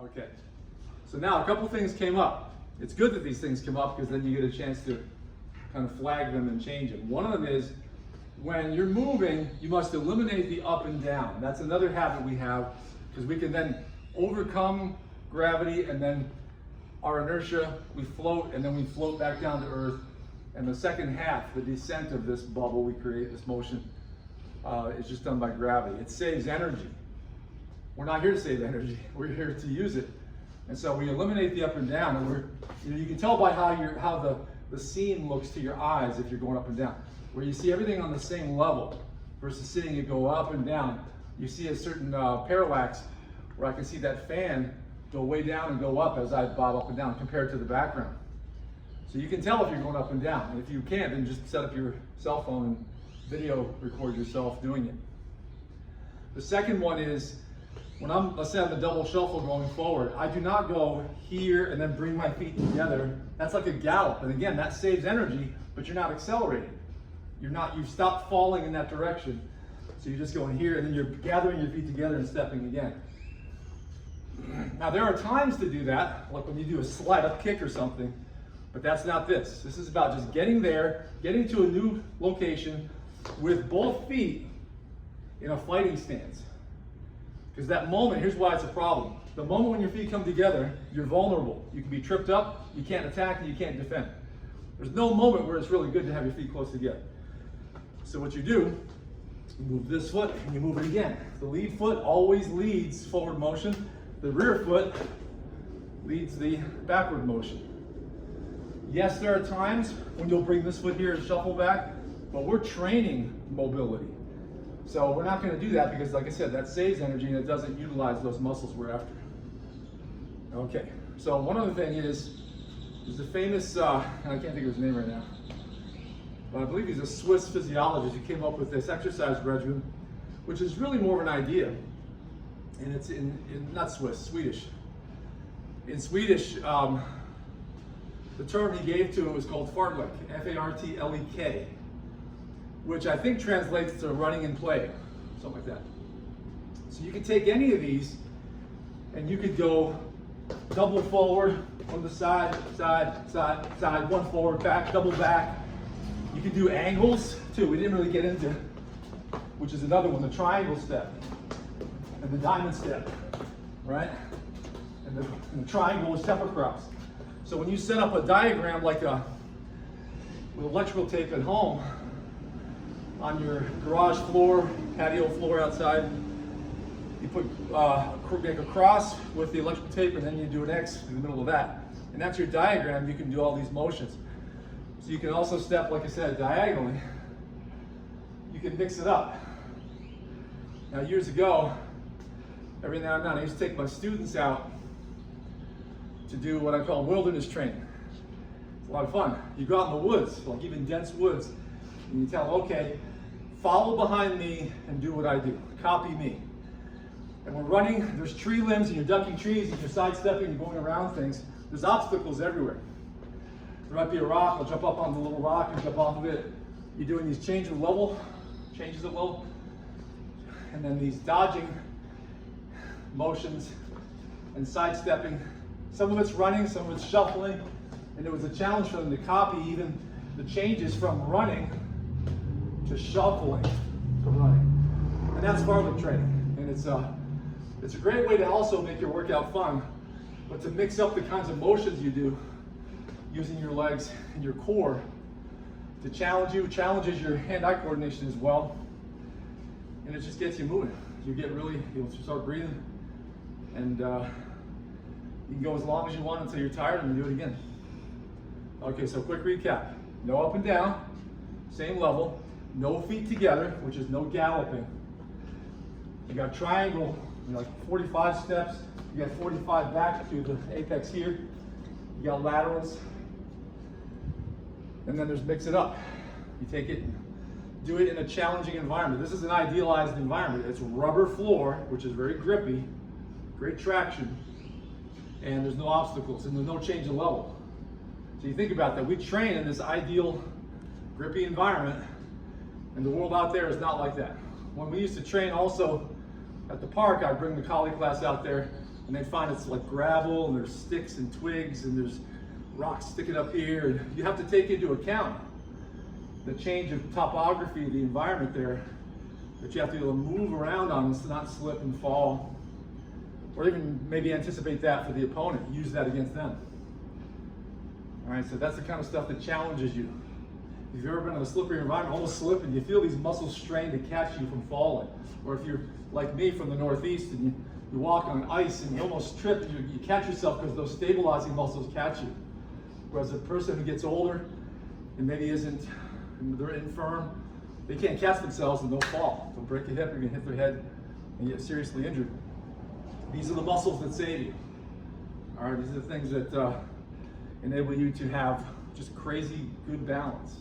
Okay, so now a couple things came up. It's good that these things come up because then you get a chance to kind of flag them and change them. One of them is when you're moving, you must eliminate the up and down. That's another habit we have because we can then overcome gravity and then our inertia, we float and then we float back down to earth. And the second half, the descent of this bubble we create, this motion, is just done by gravity. It saves energy. We're not here to save energy. We're here to use it. And so we eliminate the up and down, and you can tell by how the scene looks to your eyes if you're going up and down. Where you see everything on the same level versus seeing it go up and down. You see a certain parallax where I can see that fan go way down and go up as I bob up and down compared to the background. So you can tell if you're going up and down. And if you can't, then just set up your cell phone and video record yourself doing it. The second one is, let's say I'm the double shuffle going forward, I do not go here and then bring my feet together. That's like a gallop. And again, that saves energy, but you're not accelerating. You've stopped falling in that direction. So you're just going here and then you're gathering your feet together and stepping again. Now there are times to do that, like when you do a slide up kick or something, but that's not this. This is about just getting there, getting to a new location with both feet in a fighting stance. Because that moment, here's why it's a problem. The moment when your feet come together, you're vulnerable. You can be tripped up, you can't attack, and you can't defend. There's no moment where it's really good to have your feet close together. So what you do, you move this foot and you move it again. The lead foot always leads forward motion. The rear foot leads the backward motion. Yes, there are times when you'll bring this foot here and shuffle back, but we're training mobility. So we're not going to do that because, like I said, that saves energy and it doesn't utilize those muscles we're after. Okay, so one other thing is the famous, I can't think of his name right now, but I believe he's a Swiss physiologist who came up with this exercise regimen, which is really more of an idea. And it's not Swiss, Swedish. In Swedish, the term he gave to it was called fartlek, F-A-R-T-L-E-K, which I think translates to running in play, something like that. So you could take any of these and you could go double forward from the side, side, one forward, back, double back. You could do angles too. We didn't really get into, which is another one, the triangle step and the diamond step, right? And the triangle is step across. So when you set up a diagram like with electrical tape at home on your garage floor, patio floor outside, you make a cross with the electrical tape and then you do an X in the middle of that. And that's your diagram. You can do all these motions. So you can also step, like I said, diagonally. You can mix it up. Now years ago, every now and then I used to take my students out to do what I call wilderness training. It's a lot of fun. You go out in the woods, like even dense woods, and you tell them, okay, follow behind me and do what I do. Copy me. And we're running, there's tree limbs and you're ducking trees and you're sidestepping and going around things. There's obstacles everywhere. There might be a rock, I'll jump up on the little rock and jump off of it. You're doing these changes of level, and then these dodging motions and sidestepping. Some of it's running, some of it's shuffling, and it was a challenge for them to copy even the changes from running to shuffling to running. And that's fartlek training. And it's a great way to also make your workout fun, but to mix up the kinds of motions you do using your legs and your core to challenge you, challenges your hand-eye coordination as well, and it just gets you moving. You'll start breathing, and you can go as long as you want until you're tired and then do it again. Okay, so quick recap. No up and down, same level, no feet together, which is no galloping. You got triangle, like 45 steps. You got 45 back to the apex here. You got laterals. And then there's mix it up. You take it and do it in a challenging environment. This is an idealized environment. It's rubber floor, which is very grippy, great traction, and there's no obstacles and there's no change of level. So you think about that. We train in this ideal grippy environment, and the world out there is not like that. When we used to train also at the park, I'd bring the collie class out there. and they find it's like gravel and there's sticks and twigs and there's rocks sticking up here, and you have to take into account the change of topography of the environment there, that you have to be able to move around on and not slip and fall, or even maybe anticipate that for the opponent, use that against them. All right, so that's the kind of stuff that challenges you. If you've ever been in a slippery environment, almost slipping, you feel these muscles strain to catch you from falling. Or if you're like me from the Northeast and you walk on ice and you almost trip and you catch yourself because those stabilizing muscles catch you. Whereas a person who gets older and maybe they're infirm, they can't catch themselves and they'll fall. They'll break a hip, they're gonna hit their head and get seriously injured. These are the muscles that save you. All right, these are the things that enable you to have just crazy good balance.